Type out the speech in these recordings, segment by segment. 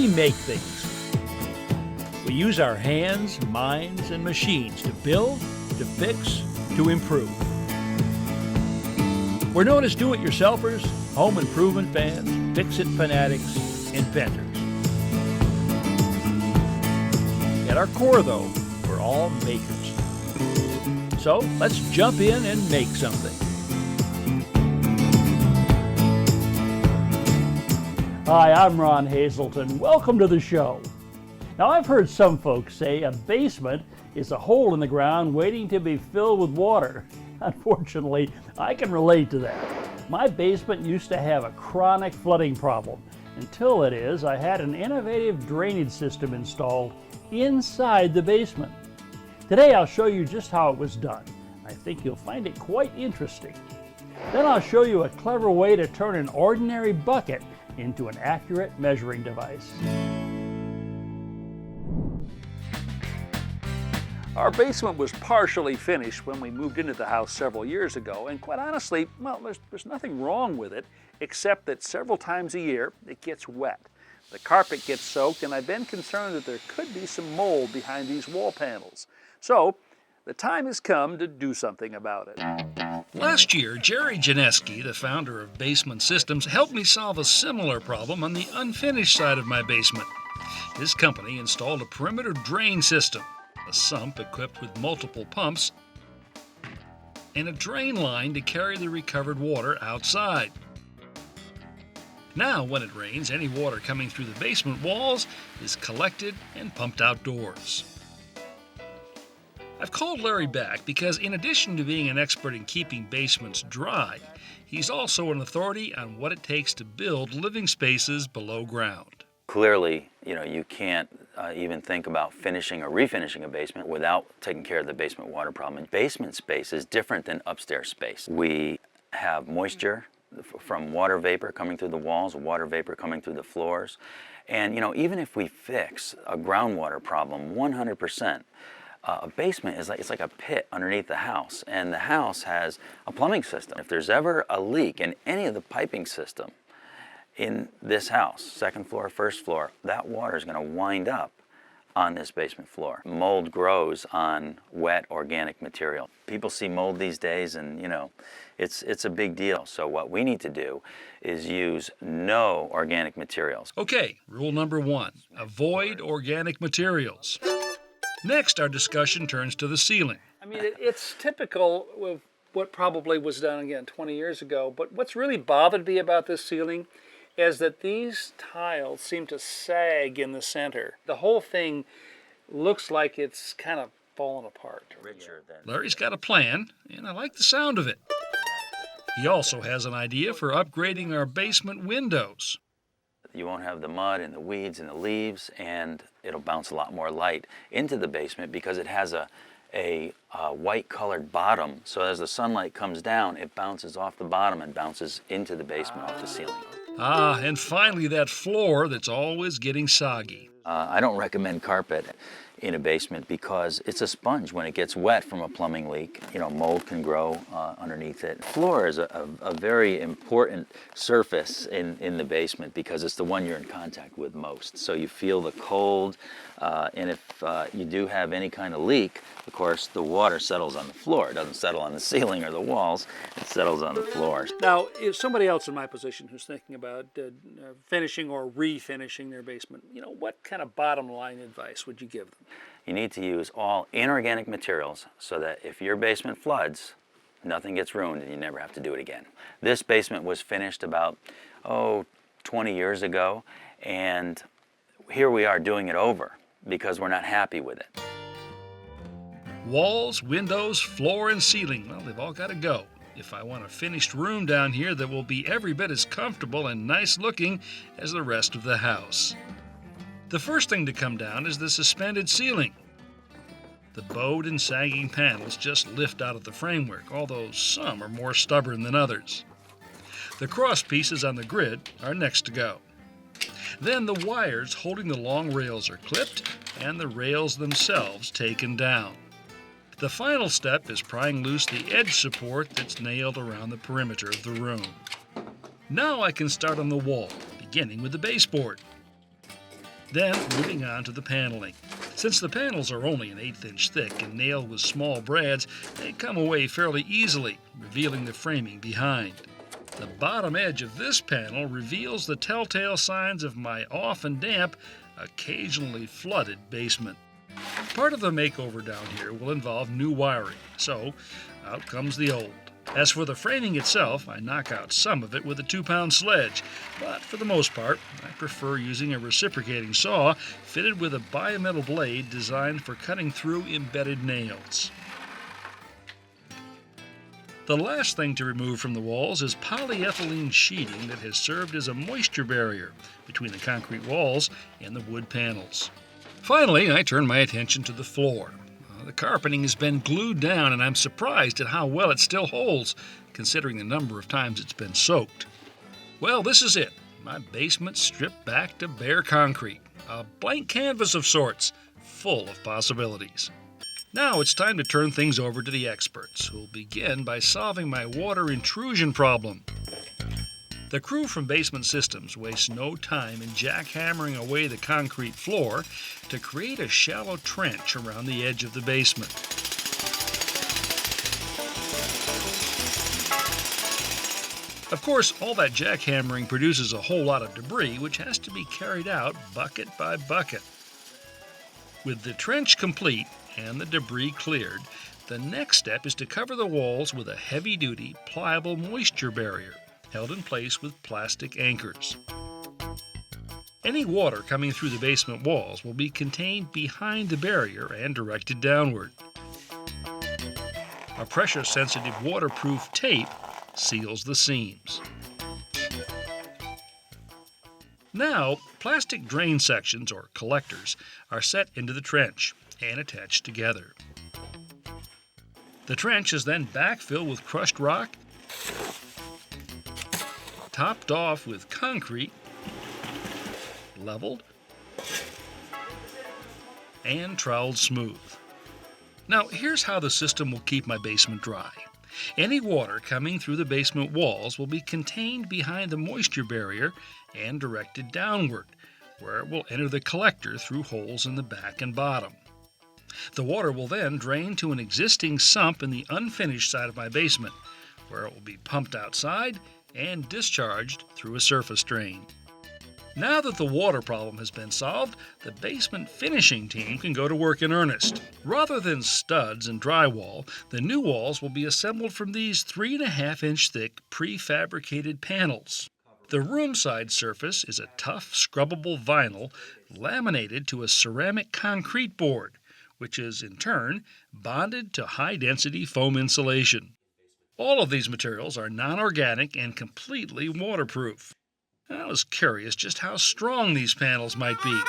remake things. We use our hands, minds, and machines to build, to fix, to improve. We're known as do-it-yourselfers, home improvement fans, fix-it fanatics, inventors. At our core, though, we're all makers. So let's jump in and make something. Hi, I'm Ron Hazelton. Welcome to the show. Now, I've heard some folks say a basement is a hole in the ground waiting to be filled with water. Unfortunately, I can relate to that. My basement used to have a chronic flooding problem until, that is, I had an innovative drainage system installed inside the basement. Today, I'll show you just how it was done. I think you'll find it quite interesting. Then I'll show you a clever way to turn an ordinary bucket into an accurate measuring device. Our basement was partially finished when we moved into the house several years ago, and quite honestly, well, there's nothing wrong with it, except that several times a year it gets wet. The carpet gets soaked, and I've been concerned that there could be some mold behind these wall panels. So, the time has come to do something about it. Last year, Jerry Janeski, the founder of Basement Systems, helped me solve a similar problem on the unfinished side of my basement. His company installed a perimeter drain system, a sump equipped with multiple pumps, and a drain line to carry the recovered water outside. Now, when it rains, any water coming through the basement walls is collected and pumped outdoors. I've called Larry back because in addition to being an expert in keeping basements dry, he's also an authority on what it takes to build living spaces below ground. Clearly, you can't even think about finishing or refinishing a basement without taking care of the basement water problem. And basement space is different than upstairs space. We have moisture from water vapor coming through the walls, water vapor coming through the floors. And even if we fix a groundwater problem 100%, a basement is like a pit underneath the house, and the house has a plumbing system. If there's ever a leak in any of the piping system in this house, second floor, first floor, that water is going to wind up on this basement floor. Mold grows on wet organic material. People see mold these days, and it's a big deal. So what we need to do is use no organic materials. Okay, rule number 1, avoid organic materials. Next, our discussion turns to the ceiling. I mean, it's typical of what probably was done, again, 20 years ago, but what's really bothered me about this ceiling is that these tiles seem to sag in the center. The whole thing looks like it's kind of fallen apart. Larry's got a plan, and I like the sound of it. He also has an idea for upgrading our basement windows. You won't have the mud and the weeds and the leaves, and it'll bounce a lot more light into the basement because it has a white colored bottom. So as the sunlight comes down, it bounces off the bottom and bounces into the basement off the ceiling. And finally that floor that's always getting soggy. I don't recommend carpet in a basement because it's a sponge. When it gets wet from a plumbing leak, mold can grow underneath it. Floor is a very important surface in the basement because it's the one you're in contact with most. So you feel the cold, and if you do have any kind of leak, of course, the water settles on the floor. It doesn't settle on the ceiling or the walls. It settles on the floor. Now, if somebody else in my position who's thinking about finishing or refinishing their basement, what kind of bottom line advice would you give them? You need to use all inorganic materials so that if your basement floods, nothing gets ruined and you never have to do it again. This basement was finished about, 20 years ago, and here we are doing it over because we're not happy with it. Walls, windows, floor, and ceiling, well, they've all got to go if I want a finished room down here that will be every bit as comfortable and nice looking as the rest of the house. The first thing to come down is the suspended ceiling. The bowed and sagging panels just lift out of the framework, although some are more stubborn than others. The cross pieces on the grid are next to go. Then the wires holding the long rails are clipped and the rails themselves taken down. The final step is prying loose the edge support that's nailed around the perimeter of the room. Now I can start on the wall, beginning with the baseboard. Then moving on to the paneling. Since the panels are only an 1/8 inch thick and nailed with small brads, they come away fairly easily, revealing the framing behind. The bottom edge of this panel reveals the telltale signs of my often damp, occasionally flooded basement. Part of the makeover down here will involve new wiring, so out comes the old. As for the framing itself, I knock out some of it with a 2-pound sledge, but for the most part, I prefer using a reciprocating saw fitted with a bimetal blade designed for cutting through embedded nails. The last thing to remove from the walls is polyethylene sheeting that has served as a moisture barrier between the concrete walls and the wood panels. Finally, I turn my attention to the floor. The carpeting has been glued down, and I'm surprised at how well it still holds, considering the number of times it's been soaked. Well, this is it. My basement stripped back to bare concrete. A blank canvas of sorts, full of possibilities. Now it's time to turn things over to the experts, who'll begin by solving my water intrusion problem. The crew from Basement Systems wastes no time in jackhammering away the concrete floor to create a shallow trench around the edge of the basement. Of course, all that jackhammering produces a whole lot of debris, which has to be carried out bucket by bucket. With the trench complete and the debris cleared, the next step is to cover the walls with a heavy-duty, pliable moisture barrier, held in place with plastic anchors. Any water coming through the basement walls will be contained behind the barrier and directed downward. A pressure-sensitive waterproof tape seals the seams. Now, plastic drain sections, or collectors, are set into the trench and attached together. The trench is then backfilled with crushed rock, topped off with concrete, leveled, and troweled smooth. Now, here's how the system will keep my basement dry. Any water coming through the basement walls will be contained behind the moisture barrier and directed downward, where it will enter the collector through holes in the back and bottom. The water will then drain to an existing sump in the unfinished side of my basement, where it will be pumped outside and discharged through a surface drain. Now that the water problem has been solved, the basement finishing team can go to work in earnest. Rather than studs and drywall, the new walls will be assembled from these 3.5 inch thick prefabricated panels. The room side surface is a tough, scrubbable vinyl laminated to a ceramic concrete board, which is in turn bonded to high-density foam insulation. All of these materials are non-organic and completely waterproof. I was curious just how strong these panels might be,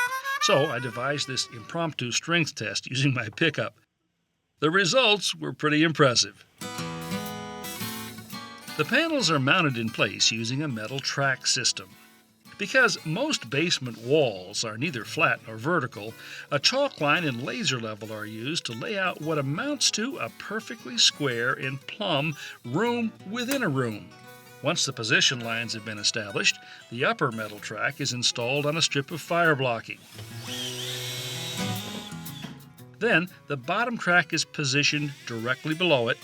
so I devised this impromptu strength test using my pickup. The results were pretty impressive. The panels are mounted in place using a metal track system. Because most basement walls are neither flat nor vertical, a chalk line and laser level are used to lay out what amounts to a perfectly square and plumb room within a room. Once the position lines have been established, the upper metal track is installed on a strip of fire blocking. Then, the bottom track is positioned directly below it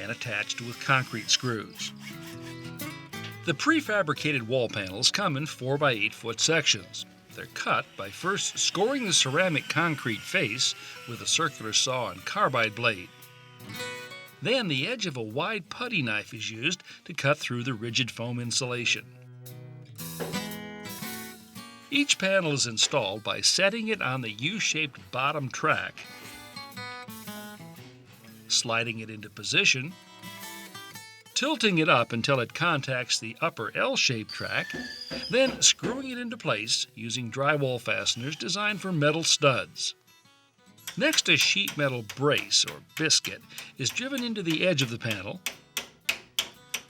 and attached with concrete screws. The prefabricated wall panels come in 4 by 8 foot sections. They're cut by first scoring the ceramic concrete face with a circular saw and carbide blade. Then the edge of a wide putty knife is used to cut through the rigid foam insulation. Each panel is installed by setting it on the U-shaped bottom track, sliding it into position, tilting it up until it contacts the upper L-shaped track, then screwing it into place using drywall fasteners designed for metal studs. Next, a sheet metal brace, or biscuit, is driven into the edge of the panel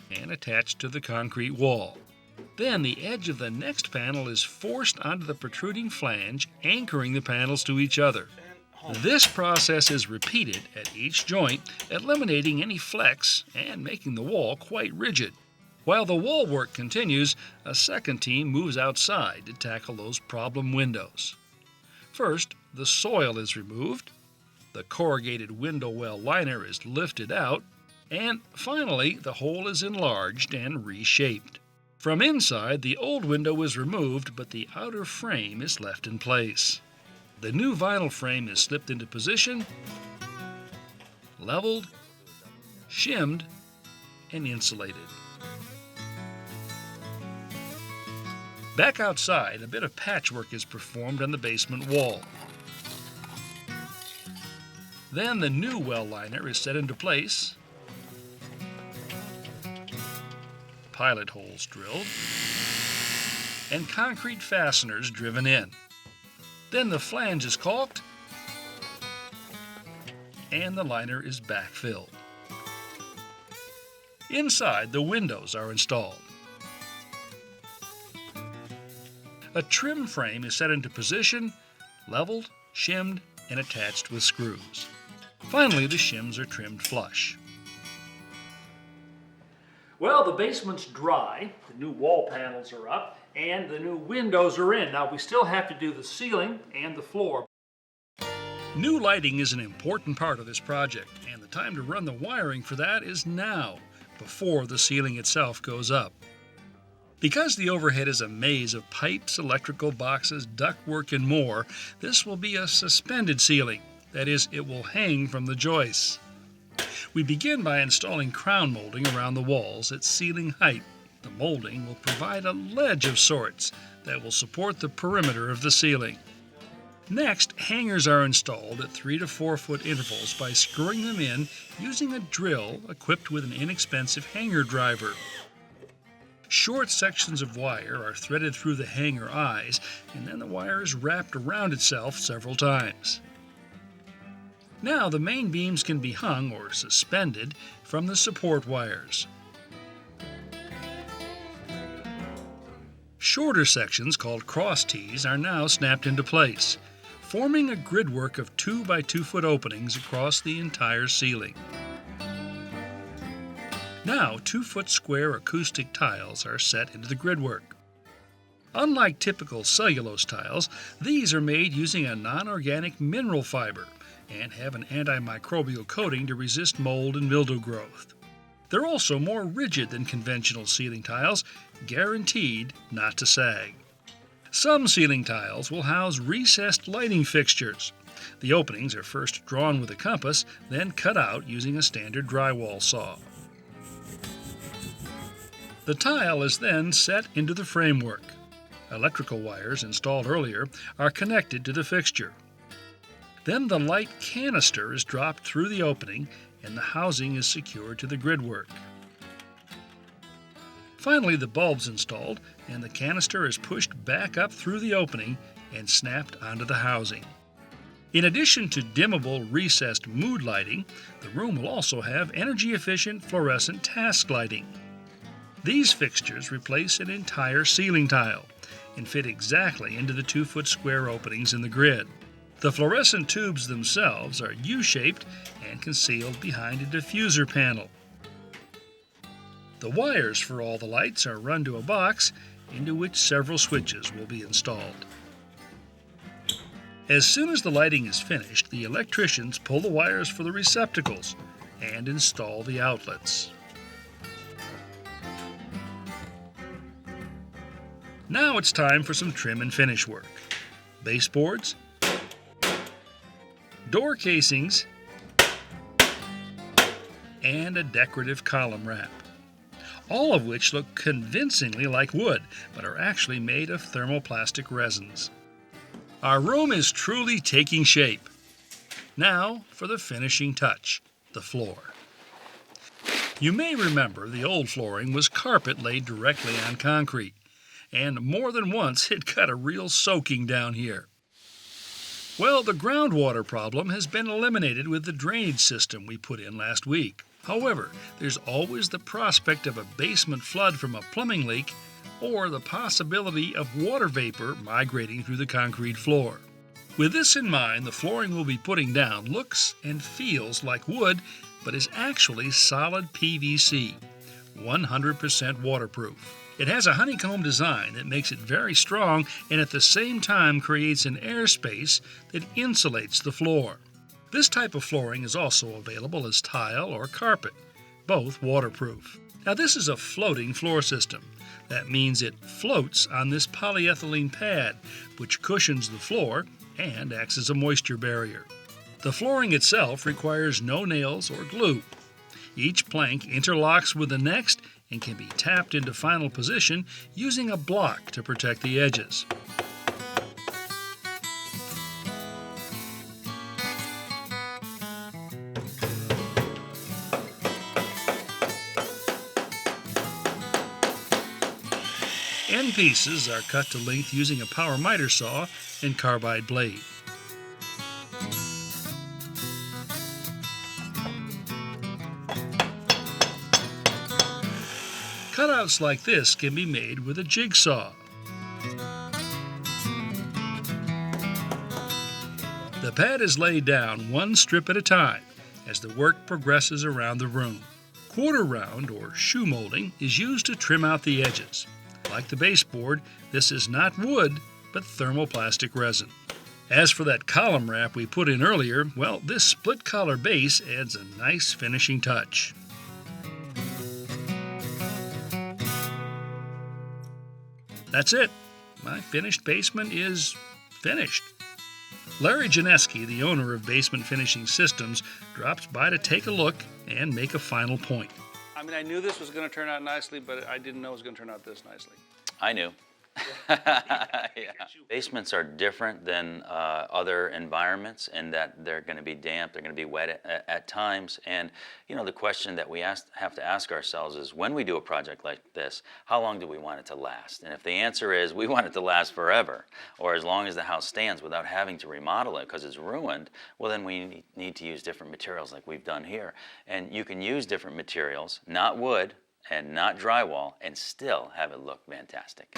and attached to the concrete wall. Then the edge of the next panel is forced onto the protruding flange, anchoring the panels to each other. This process is repeated at each joint, eliminating any flex and making the wall quite rigid. While the wall work continues, a second team moves outside to tackle those problem windows. First, the soil is removed, the corrugated window well liner is lifted out, and finally the hole is enlarged and reshaped. From inside, the old window is removed, but the outer frame is left in place. The new vinyl frame is slipped into position, leveled, shimmed, and insulated. Back outside, a bit of patchwork is performed on the basement wall. Then the new well liner is set into place, pilot holes drilled, and concrete fasteners driven in. Then the flange is caulked, and the liner is backfilled. Inside, the windows are installed. A trim frame is set into position, leveled, shimmed, and attached with screws. Finally, the shims are trimmed flush. Well, the basement's dry, the new wall panels are up, and the new windows are in. Now, we still have to do the ceiling and the floor. New lighting is an important part of this project, and the time to run the wiring for that is now, before the ceiling itself goes up. Because the overhead is a maze of pipes, electrical boxes, ductwork, and more, this will be a suspended ceiling. That is, it will hang from the joists. We begin by installing crown molding around the walls at ceiling height. The molding will provide a ledge of sorts that will support the perimeter of the ceiling. Next, hangers are installed at 3 to 4 foot intervals by screwing them in using a drill equipped with an inexpensive hanger driver. Short sections of wire are threaded through the hanger eyes, and then the wire is wrapped around itself several times. Now the main beams can be hung or suspended from the support wires. Shorter sections called cross tees are now snapped into place, forming a gridwork of 2 by 2 foot openings across the entire ceiling. Now 2 foot square acoustic tiles are set into the gridwork. Unlike typical cellulose tiles, these are made using a non-organic mineral fiber and have an antimicrobial coating to resist mold and mildew growth. They're also more rigid than conventional ceiling tiles, guaranteed not to sag. Some ceiling tiles will house recessed lighting fixtures. The openings are first drawn with a compass, then cut out using a standard drywall saw. The tile is then set into the framework. Electrical wires installed earlier are connected to the fixture. Then the light canister is dropped through the opening and the housing is secured to the gridwork. Finally, the bulb's installed and the canister is pushed back up through the opening and snapped onto the housing. In addition to dimmable recessed mood lighting, the room will also have energy-efficient fluorescent task lighting. These fixtures replace an entire ceiling tile and fit exactly into the 2 foot square openings in the grid. The fluorescent tubes themselves are U-shaped and concealed behind a diffuser panel. The wires for all the lights are run to a box into which several switches will be installed. As soon as the lighting is finished, the electricians pull the wires for the receptacles and install the outlets. Now it's time for some trim and finish work. Baseboards, door casings, and a decorative column wrap, all of which look convincingly like wood, but are actually made of thermoplastic resins. Our room is truly taking shape. Now for the finishing touch, the floor. You may remember the old flooring was carpet laid directly on concrete, and more than once it got a real soaking down here. Well, the groundwater problem has been eliminated with the drainage system we put in last week. However, there's always the prospect of a basement flood from a plumbing leak or the possibility of water vapor migrating through the concrete floor. With this in mind, the flooring we'll be putting down looks and feels like wood, but is actually solid PVC, 100% waterproof. It has a honeycomb design that makes it very strong and at the same time creates an airspace that insulates the floor. This type of flooring is also available as tile or carpet, both waterproof. Now this is a floating floor system. That means it floats on this polyethylene pad, which cushions the floor and acts as a moisture barrier. The flooring itself requires no nails or glue. Each plank interlocks with the next and can be tapped into final position using a block to protect the edges. End pieces are cut to length using a power miter saw and carbide blade. Cutouts like this can be made with a jigsaw. The pad is laid down one strip at a time as the work progresses around the room. Quarter round or shoe molding is used to trim out the edges. Like the baseboard, this is not wood, but thermoplastic resin. As for that column wrap we put in earlier, well, this split collar base adds a nice finishing touch. That's it. My finished basement is finished. Larry Janeski, the owner of Basement Finishing Systems, drops by to take a look and make a final point. I mean, I knew this was going to turn out nicely, but I didn't know it was going to turn out this nicely. I knew. Yeah. Basements are different than other environments in that they're going to be damp, they're going to be wet at times, and you know the question that we have to ask ourselves is when we do a project like this, how long do we want it to last? And if the answer is we want it to last forever, or as long as the house stands without having to remodel it because it's ruined, well then we need to use different materials like we've done here. And you can use different materials, not wood and not drywall, and still have it look fantastic.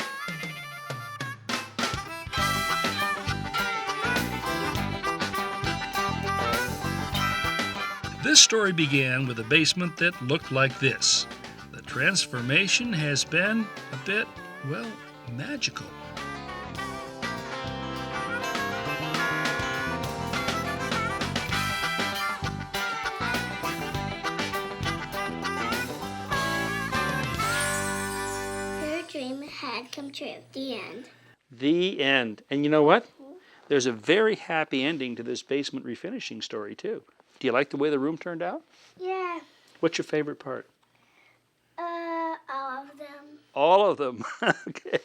This story began with a basement that looked like this. The transformation has been a bit, well, magical. Her dream had come true. The end. The end. And you know what? There's a very happy ending to this basement refinishing story, too. Do you like the way the room turned out? Yeah. What's your favorite part? All of them. All of them. Okay.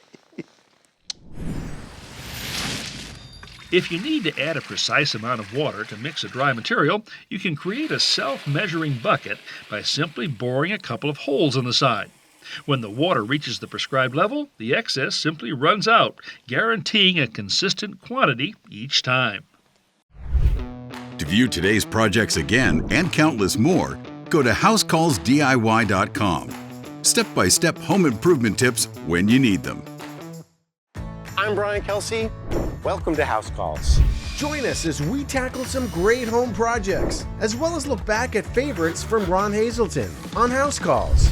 If you need to add a precise amount of water to mix a dry material, you can create a self-measuring bucket by simply boring a couple of holes on the side. When the water reaches the prescribed level, the excess simply runs out, guaranteeing a consistent quantity each time. To view today's projects again and countless more, go to HouseCallsDIY.com. Step-by-step home improvement tips when you need them. I'm Brian Kelsey. Welcome to House Calls. Join us as we tackle some great home projects, as well as look back at favorites from Ron Hazelton on House Calls.